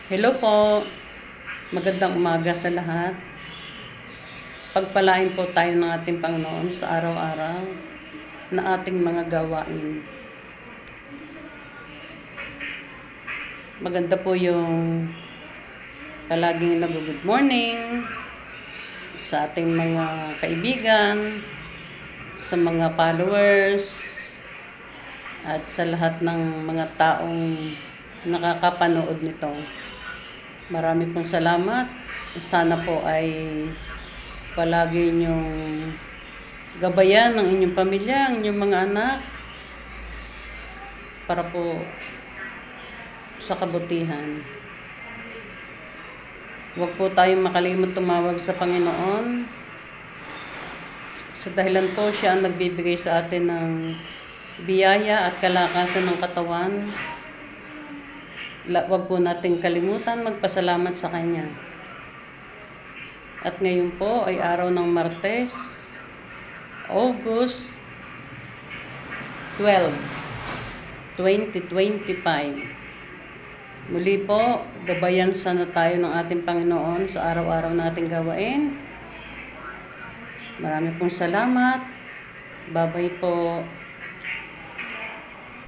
Hello po. Magandang umaga sa lahat. Pagpalain po tayo ng ating Panginoon sa araw-araw na ating mga gawain. Maganda po yung palaging nag-good morning sa ating mga kaibigan, sa mga followers, at sa lahat ng mga taong nakakapanood nito. Marami pong salamat. Sana po ay palagi inyong gabayan ng inyong pamilya, ang inyong mga anak, para po sa kabutihan. Huwag po tayong makalimot tumawag sa Panginoon. Sa dahilan po siya ang nagbibigay sa atin ng biyaya at kalakasan ng katawan. Huwag po nating kalimutan magpasalamat sa Kanya. At ngayon po ay araw ng Martes, August 12, 2025. Muli po, gabayan sana tayo ng ating Panginoon sa araw-araw nating gawain. Marami pong salamat. Bye-bye po.